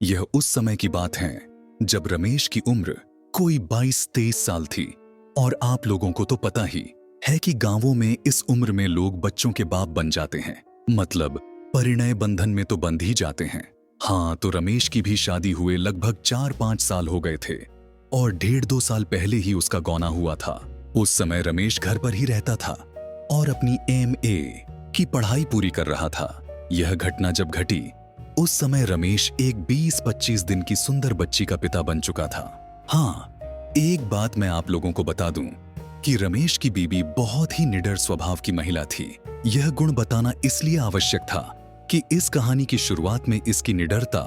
यह उस समय की बात है जब रमेश की उम्र कोई 22-23 साल थी। और आप लोगों को तो पता ही है कि गांवों में इस उम्र में लोग बच्चों के बाप बन जाते हैं, मतलब परिणय बंधन में तो बंध ही जाते हैं। हाँ, तो रमेश की भी शादी हुए लगभग 4-5 साल हो गए थे और 1.5-2 साल पहले ही उसका गौना हुआ था। उस समय रमेश घर पर ही रहता था और अपनी MA की पढ़ाई पूरी कर रहा था। यह घटना जब घटी उस समय रमेश एक 20-25 दिन की सुंदर बच्ची का पिता बन चुका था। हाँ, एक बात मैं आप लोगों को बता दूं कि रमेश की बीबी बहुत ही निडर स्वभाव की महिला थी। यह गुण बताना इसलिए आवश्यक था कि इस कहानी की शुरुआत में इसकी निडरता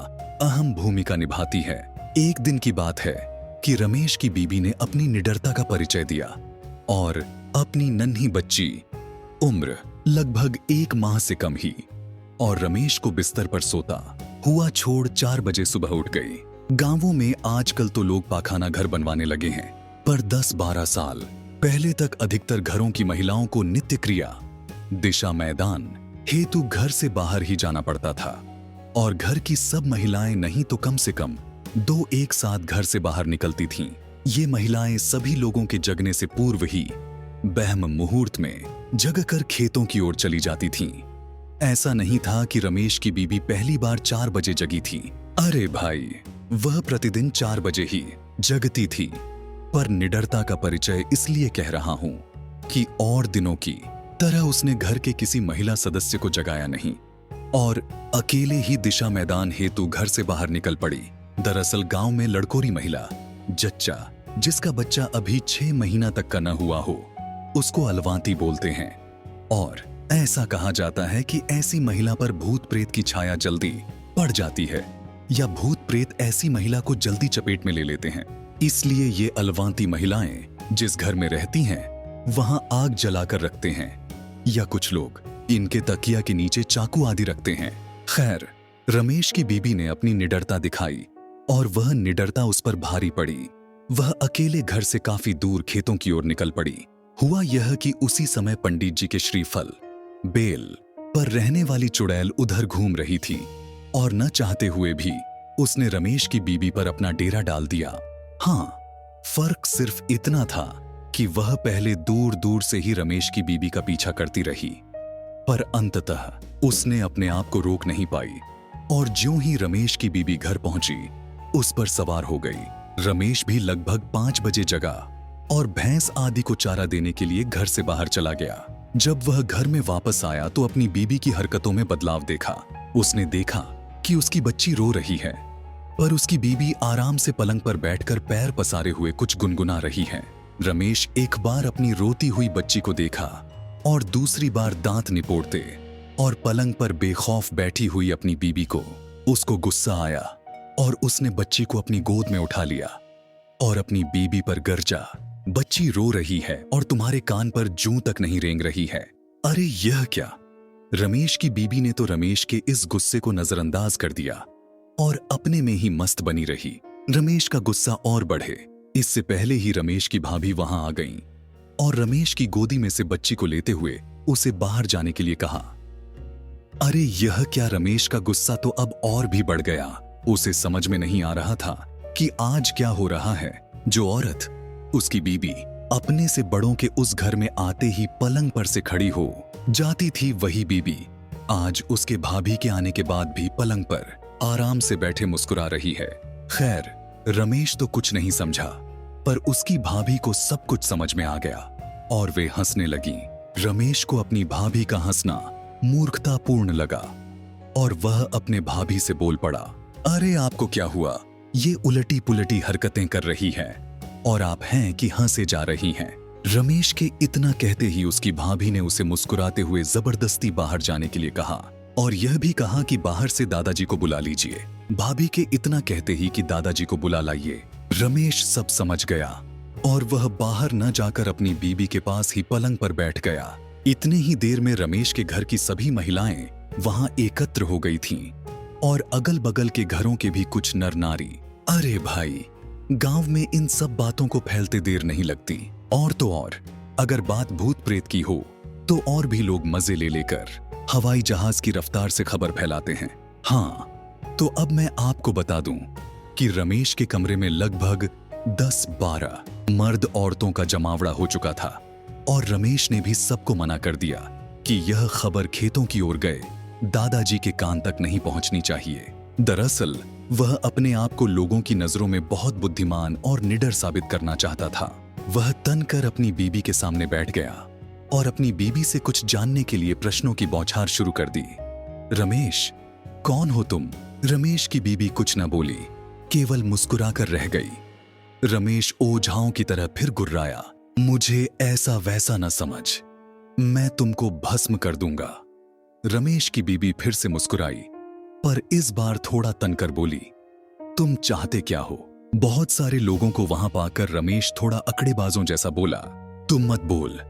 अहम भूमिका निभाती है। एक दिन की बात है कि रमेश की बीबी ने अपनी निडरता का परिचय दिया और अपनी नन्ही बच्ची, उम्र लगभग 1 माह से कम ही, और रमेश को बिस्तर पर सोता हुआ छोड़ 4 बजे सुबह उठ गई। गांवों में आजकल तो लोग पाखाना घर बनवाने लगे हैं, पर 10-12 साल पहले तक अधिकतर घरों की महिलाओं को नित्य क्रिया, दिशा मैदान हेतु घर से बाहर ही जाना पड़ता था। और घर की सब महिलाएं नहीं तो कम से कम 2 एक साथ घर से बाहर निकलती थीं। ये महिलाएं सभी लोगों के जगने से पूर्व ही ब्रह्म मुहूर्त में जगकर खेतों की ओर चली जाती थीं। ऐसा नहीं था कि रमेश की बीबी पहली बार 4 बजे जगी थी। अरे भाई, वह प्रतिदिन 4 बजे ही जगती थी। पर निडरता का परिचय इसलिए कह रहा हूं कि और दिनों की तरह उसने घर के किसी महिला सदस्य को जगाया नहीं और अकेले ही दिशा मैदान हेतु घर से बाहर निकल पड़ी। दरअसल गांव में लड़कोरी महिला जच्चा, जिसका बच्चा अभी 6 महीना तक का न हुआ हो, उसको अलवांती बोलते हैं। और ऐसा कहा जाता है कि ऐसी महिला पर भूत प्रेत की छाया जल्दी पड़ जाती है या भूत प्रेत ऐसी महिला को जल्दी चपेट में ले लेते हैं। इसलिए ये अलवांती महिलाएं जिस घर में रहती हैं वहां आग जलाकर रखते हैं या कुछ लोग इनके तकिया के नीचे चाकू आदि रखते हैं। खैर, रमेश की बीबी ने अपनी निडरता दिखाई और वह निडरता उस पर भारी पड़ी। वह अकेले घर से काफी दूर खेतों की ओर निकल पड़ी। हुआ यह कि उसी समय पंडित जी के श्रीफल बेल पर रहने वाली चुड़ैल उधर घूम रही थी और न चाहते हुए भी उसने रमेश की बीबी पर अपना डेरा डाल दिया। हाँ, फर्क सिर्फ इतना था कि वह पहले दूर दूर से ही रमेश की बीबी का पीछा करती रही, पर अंततः उसने अपने आप को रोक नहीं पाई और ज्यों ही रमेश की बीबी घर पहुंची, उस पर सवार हो गई। रमेश भी लगभग 5 बजे जगा और भैंस आदि को चारा देने के लिए घर से बाहर चला गया। जब वह घर में वापस आया तो अपनी बीबी की हरकतों में बदलाव देखा। उसने देखा कि उसकी बच्ची रो रही है, पर उसकी बीबी आराम से पलंग पर बैठकर पैर पसारे हुए कुछ गुनगुना रही है। रमेश एक बार अपनी रोती हुई बच्ची को देखा और दूसरी बार दांत निपोड़ते और पलंग पर बेखौफ बैठी हुई अपनी बीबी को। उसको गुस्सा आया और उसने बच्ची को अपनी गोद में उठा लिया और अपनी बीबी पर गरजा, बच्ची रो रही है और तुम्हारे कान पर जूं तक नहीं रेंग रही है। अरे यह क्या? रमेश की बीबी ने तो रमेश के इस गुस्से को नजरअंदाज कर दिया और अपने में ही मस्त बनी रही। रमेश का गुस्सा और बढ़े इससे पहले ही रमेश की भाभी वहां आ गईं और रमेश की गोदी में से बच्ची को लेते हुए उसे बाहर जाने के लिए कहा। अरे यह क्या? रमेश का गुस्सा तो अब और भी बढ़ गया। उसे समझ में नहीं आ रहा था कि आज क्या हो रहा है। जो औरत, उसकी बीबी, अपने से बड़ों के उस घर में आते ही पलंग पर से खड़ी हो जाती थी, वही बीबी आज उसके भाभी के आने के बाद भी पलंग पर आराम से बैठे मुस्कुरा रही है। खैर, रमेश तो कुछ नहीं समझा, पर उसकी भाभी को सब कुछ समझ में आ गया और वे हंसने लगी। रमेश को अपनी भाभी का हंसना मूर्खतापूर्ण लगा और वह अपने भाभी से बोल पड़ा, अरे आपको क्या हुआ? ये उलटी पुलटी हरकतें कर रही है और आप हैं कि हंसे जा रही हैं। रमेश के इतना कहते ही उसकी भाभी ने उसे मुस्कुराते हुए जबरदस्ती बाहर जाने के लिए कहा और यह भी कहा कि बाहर से दादाजी को बुला लीजिए। भाभी के इतना कहते ही कि दादाजी को बुला लाइए। रमेश सब समझ गया और वह बाहर न जाकर अपनी बीबी के पास ही पलंग पर बैठ गया। इतने ही देर में रमेश के घर की सभी महिलाएं वहां एकत्र हो गई थीं और अगल बगल के घरों के भी कुछ नर नारी। अरे भाई, गांव में इन सब बातों को फैलते देर नहीं लगती। और तो और, अगर बात भूत प्रेत की हो तो और भी लोग मजे ले लेकर हवाई जहाज की रफ्तार से खबर फैलाते हैं। हाँ, तो अब मैं आपको बता दूं कि रमेश के कमरे में लगभग 10-12 मर्द औरतों का जमावड़ा हो चुका था और रमेश ने भी सबको मना कर दिया कि यह खबर खेतों की ओर गए दादाजी के कान तक नहीं पहुंचनी चाहिए। दरअसल वह अपने आप को लोगों की नजरों में बहुत बुद्धिमान और निडर साबित करना चाहता था। वह तनकर अपनी बीबी के सामने बैठ गया और अपनी बीबी से कुछ जानने के लिए प्रश्नों की बौछार शुरू कर दी। रमेश, कौन हो तुम? रमेश की बीबी कुछ न बोली, केवल मुस्कुराकर रह गई। रमेश ओझाओं की तरह फिर गुर्राया, मुझे ऐसा वैसा न समझ, मैं तुमको भस्म कर दूंगा। रमेश की बीबी फिर से मुस्कुराई, पर इस बार थोड़ा तनकर बोली, तुम चाहते क्या हो? बहुत सारे लोगों को वहां पाकर रमेश थोड़ा अकड़ेबाजों जैसा बोला, तुम मत बोल,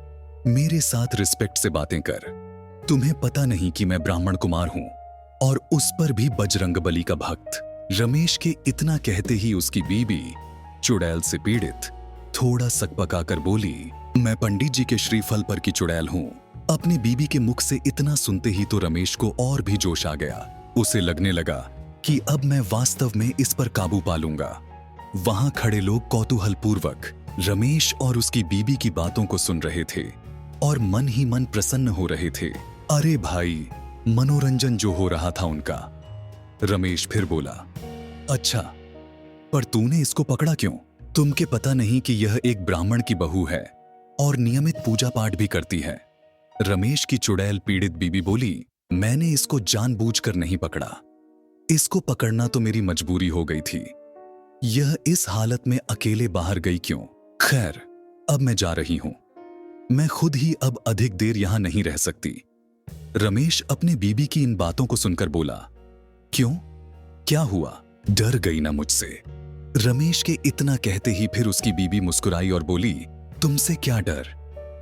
मेरे साथ रिस्पेक्ट से बातें कर। तुम्हें पता नहीं कि मैं ब्राह्मण कुमार हूं और उस पर भी बजरंगबली का भक्त। रमेश के इतना कहते ही उसकी बीबी चुड़ैल से पीड़ित थोड़ा सकपकाकर बोली, मैं पंडित जी के श्रीफल पर की चुड़ैल हूं। अपनी बीबी के मुख से इतना सुनते ही तो रमेश को और भी जोश आ गया। उसे लगने लगा कि अब मैं वास्तव में इस पर काबू पा लूंगा। वहां खड़े लोग कौतूहलपूर्वक रमेश और उसकी बीबी की बातों को सुन रहे थे और मन ही मन प्रसन्न हो रहे थे। अरे भाई, मनोरंजन जो हो रहा था उनका। रमेश फिर बोला, अच्छा, पर तूने इसको पकड़ा क्यों? तुमके पता नहीं कि यह एक ब्राह्मण की बहू है और नियमित पूजा पाठ भी करती है। रमेश की चुड़ैल पीड़ित बीबी बोली, मैंने इसको जानबूझकर नहीं पकड़ा, इसको पकड़ना तो मेरी मजबूरी हो गई थी। यह इस हालत में अकेले बाहर गई क्यों? खैर, अब मैं जा रही हूं, मैं खुद ही अब अधिक देर यहां नहीं रह सकती। रमेश अपने बीबी की इन बातों को सुनकर बोला, क्यों, क्या हुआ? डर गई ना मुझसे? रमेश के इतना कहते ही फिर उसकी बीबी मुस्कुराई और बोली, तुमसे क्या डर?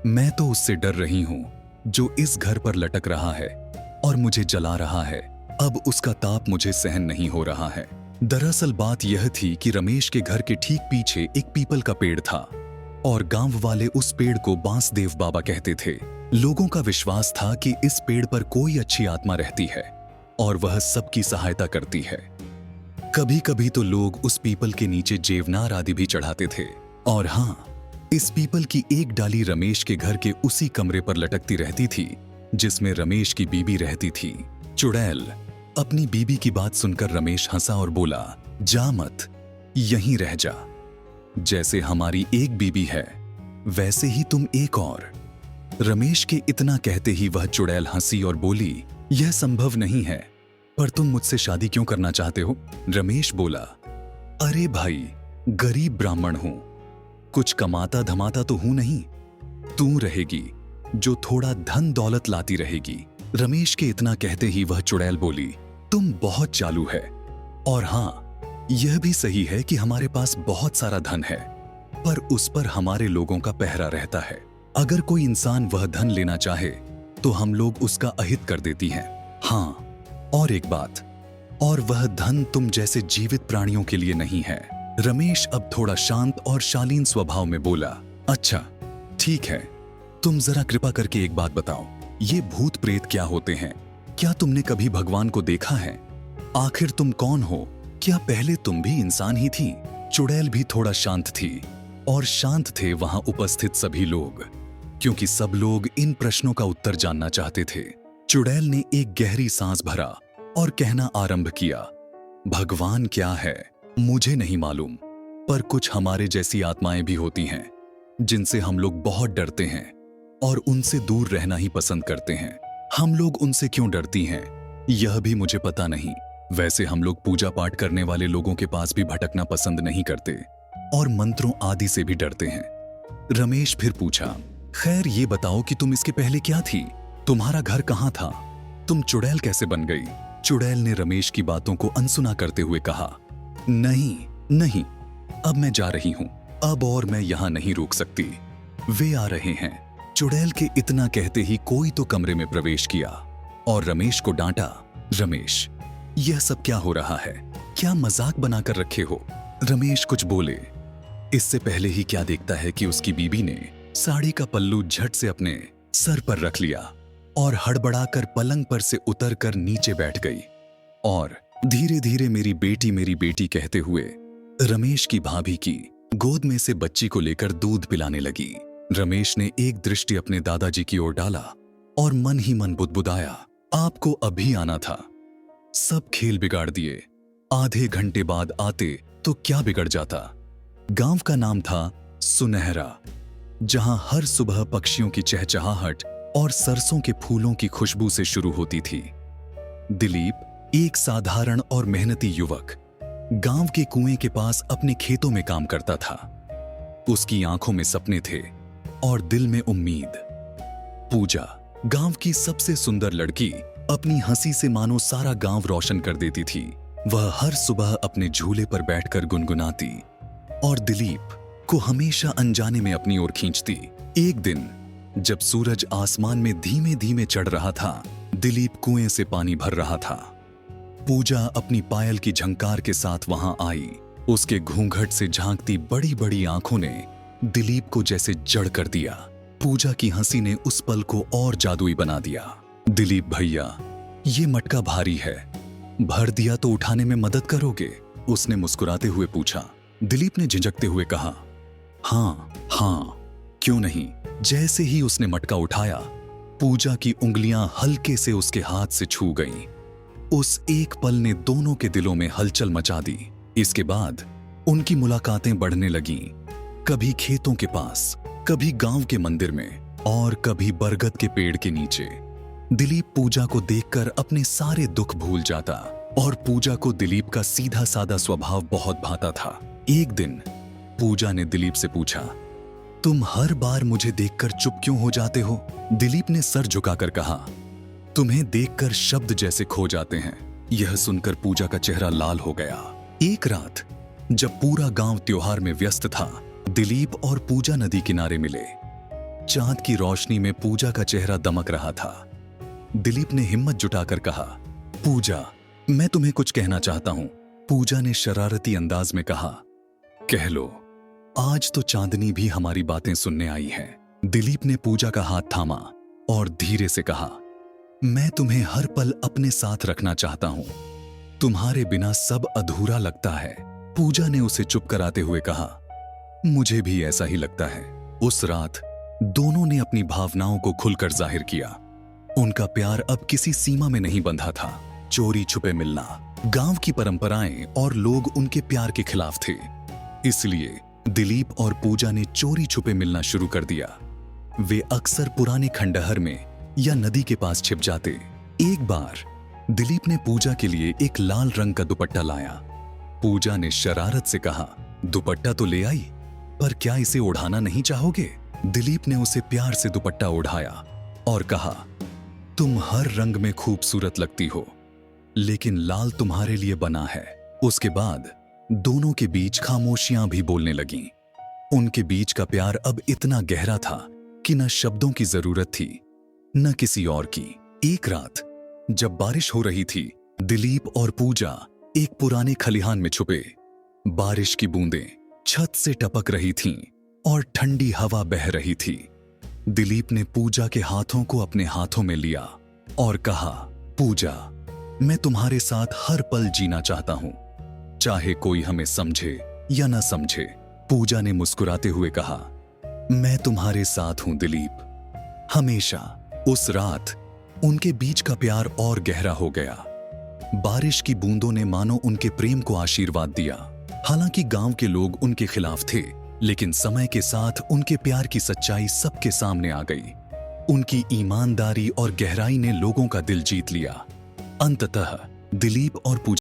मैं तो उससे डर रही हूं जो इस घर पर लटक रहा है और मुझे जला रहा है। अब उसका ताप मुझे सहन नहीं हो रहा है। दरअसल बात यह थी कि रमेश के घर के ठीक पीछे एक पीपल का पेड़ था और गांव वाले उस पेड़ को बांसदेव बाबा कहते थे। लोगों का विश्वास था कि इस पेड़ पर कोई अच्छी आत्मा रहती है और वह सबकी सहायता करती है। कभी कभी तो लोग उस पीपल के नीचे जेवनार आदि भी चढ़ाते थे। और हाँ, इस पीपल की एक डाली रमेश के घर के उसी कमरे पर लटकती रहती थी जिसमें रमेश की बीबी रहती थी। चुड़ैल, अपनी बीबी की बात सुनकर रमेश हंसा और बोला, जा मत, यहीं रह जा। जैसे हमारी एक बीबी है वैसे ही तुम एक और। रमेश के इतना कहते ही वह चुड़ैल हंसी और बोली, यह संभव नहीं है, पर तुम मुझसे शादी क्यों करना चाहते हो? रमेश बोला, अरे भाई, गरीब ब्राह्मण हूं, कुछ कमाता धमाता तो हूं नहीं, तू रहेगी जो थोड़ा धन दौलत लाती रहेगी। रमेश के इतना कहते ही वह चुड़ैल बोली, तुम बहुत चालू है, और हाँ, यह भी सही है कि हमारे पास बहुत सारा धन है, पर उस पर हमारे लोगों का पहरा रहता है। अगर कोई इंसान वह धन लेना चाहे तो हम लोग उसका अहित कर देती हैं। हाँ, और एक बात, और वह धन तुम जैसे जीवित प्राणियों के लिए नहीं है। रमेश अब थोड़ा शांत और शालीन स्वभाव में बोला, अच्छा ठीक है, तुम जरा कृपा करके एक बात बताओ, ये भूत प्रेत क्या होते हैं? क्या तुमने कभी भगवान को देखा है? आखिर तुम कौन हो? क्या पहले तुम भी इंसान ही थी? चुड़ैल भी थोड़ा शांत थी और शांत थे वहां उपस्थित सभी लोग, क्योंकि सब लोग इन प्रश्नों का उत्तर जानना चाहते थे। चुड़ैल ने एक गहरी सांस भरा और कहना आरंभ किया, भगवान क्या है मुझे नहीं मालूम, पर कुछ हमारे जैसी आत्माएं भी होती हैं जिनसे हम लोग बहुत डरते हैं और उनसे दूर रहना ही पसंद करते हैं। हम लोग उनसे क्यों डरती हैं यह भी मुझे पता नहीं। वैसे हम लोग पूजा पाठ करने वाले लोगों के पास भी भटकना पसंद नहीं करते और मंत्रों आदि से भी डरते हैं। रमेश फिर पूछा, खैर ये बताओ कि तुम इसके पहले क्या थी? तुम्हारा घर कहाँ था? तुम चुड़ैल कैसे बन गई? चुड़ैल ने रमेश की बातों को अनसुना करते हुए कहा, नहीं नहीं, अब मैं जा रही हूं, अब और मैं यहां नहीं रुक सकती, वे आ रहे हैं। चुड़ैल के इतना कहते ही कोई तो कमरे में प्रवेश किया और रमेश को डांटा, रमेश यह सब क्या हो रहा है? क्या मजाक बनाकर रखे हो? रमेश कुछ बोले, इससे पहले ही क्या देखता है कि उसकी बीबी ने साड़ी का पल्लू झट से अपने सर पर रख लिया और हड़बड़ाकर पलंग पर से उतरकर नीचे बैठ गई और धीरे धीरे मेरी बेटी कहते हुए रमेश की भाभी की गोद में से बच्ची को लेकर दूध पिलाने लगी। रमेश ने एक दृष्टि अपने दादाजी की ओर डाला और मन ही मन बुदबुदाया, आपको अभी आना था, सब खेल बिगाड़ दिए। आधे घंटे बाद आते तो क्या बिगड़ जाता। गांव का नाम था सुनहरा, जहां हर सुबह पक्षियों की चहचहाहट और सरसों के फूलों की खुशबू से शुरू होती थी। दिलीप एक साधारण और मेहनती युवक गांव के कुएं के पास अपने खेतों में काम करता था। उसकी आंखों में सपने थे और दिल में उम्मीद। पूजा, गांव की सबसे सुंदर लड़की, अपनी हंसी से मानो सारा गांव रोशन कर देती थी। वह हर सुबह अपने झूले पर बैठकर गुनगुनाती और दिलीप को हमेशा अनजाने में अपनी ओर खींचती। एक दिन जब सूरज आसमान में धीमे धीमे चढ़ रहा था, दिलीप कुएं से पानी भर रहा था। पूजा अपनी पायल की झंकार के साथ वहां आई। उसके घूंघट से झांकती बड़ी बड़ी आंखों ने दिलीप को जैसे जड़ कर दिया। पूजा की हंसी ने उस पल को और जादुई बना दिया। दिलीप भैया, ये मटका भारी है, भर दिया तो उठाने में मदद करोगे? उसने मुस्कुराते हुए पूछा। दिलीप ने झिझकते हुए कहा, हाँ, क्यों नहीं। जैसे ही उसने मटका उठाया, पूजा की उंगलियां हल्के से उसके हाथ से छू गईं। उस एक पल ने दोनों के दिलों में हलचल मचा दी। इसके बाद उनकी मुलाकातें बढ़ने लगीं, कभी खेतों के पास, कभी गांव के मंदिर में और कभी बरगद के पेड़ के नीचे। दिलीप पूजा को देखकर अपने सारे दुख भूल जाता और पूजा को दिलीप का सीधा सादा स्वभाव बहुत भाता था। एक दिन पूजा ने दिलीप से पूछा, तुम हर बार मुझे देखकर चुप क्यों हो जाते हो? दिलीप ने सर झुकाकर कहा, तुम्हें देखकर शब्द जैसे खो जाते हैं। यह सुनकर पूजा का चेहरा लाल हो गया। एक रात जब पूरा गांव त्योहार में व्यस्त था, दिलीप और पूजा नदी किनारे मिले। चांद की रोशनी में पूजा का चेहरा दमक रहा था। दिलीप ने हिम्मत जुटाकर कहा, पूजा, मैं तुम्हें कुछ कहना चाहता हूं। पूजा ने शरारती अंदाज में कहा, कह लो, आज तो चांदनी भी हमारी बातें सुनने आई है। दिलीप ने पूजा का हाथ थामा और धीरे से कहा, मैं तुम्हें हर पल अपने साथ रखना चाहता हूं, तुम्हारे बिना सब अधूरा लगता है। पूजा ने उसे चुप कराते हुए कहा, मुझे भी ऐसा ही लगता है। उस रात दोनों ने अपनी भावनाओं को खुलकर जाहिर किया। उनका प्यार अब किसी सीमा में नहीं बंधा था। चोरी छुपे मिलना, गांव की परंपराएं और लोग उनके प्यार के खिलाफ थे। इसलिए दिलीप और पूजा ने चोरी छुपे मिलना शुरू कर दिया। वे अक्सर पुराने खंडहर में या नदी के पास छिप जाते। एक बार दिलीप ने पूजा के लिए एक लाल रंग का दुपट्टा लाया। पूजा ने शरारत से कहा, दुपट्टा तो ले आई, पर क्या इसे ओढ़ाना नहीं चाहोगे? दिलीप ने उसे प्यार से दुपट्टा ओढ़ाया और कहा, तुम हर रंग में खूबसूरत लगती हो, लेकिन लाल तुम्हारे लिए बना है। उसके बाद दोनों के बीच खामोशियां भी बोलने लगीं। उनके बीच का प्यार अब इतना गहरा था कि न शब्दों की जरूरत थी न किसी और की। एक रात जब बारिश हो रही थी, दिलीप और पूजा एक पुराने खलिहान में छुपे। बारिश की बूंदें छत से टपक रही थीं और ठंडी हवा बह रही थी। दिलीप ने पूजा के हाथों को अपने हाथों में लिया और कहा, पूजा, मैं तुम्हारे साथ हर पल जीना चाहता हूं, चाहे कोई हमें समझे या न समझे। पूजा ने मुस्कुराते हुए कहा, मैं तुम्हारे साथ हूं दिलीप, हमेशा। उस रात उनके बीच का प्यार और गहरा हो गया। बारिश की बूंदों ने मानो उनके प्रेम को आशीर्वाद दिया। हालांकि गांव के लोग उनके खिलाफ थे, लेकिन समय के साथ उनके प्यार की सच्चाई सबके सामने आ गई। उनकी ईमानदारी और गहराई ने लोगों का दिल जीत लिया। अंततः दिलीप और पूजा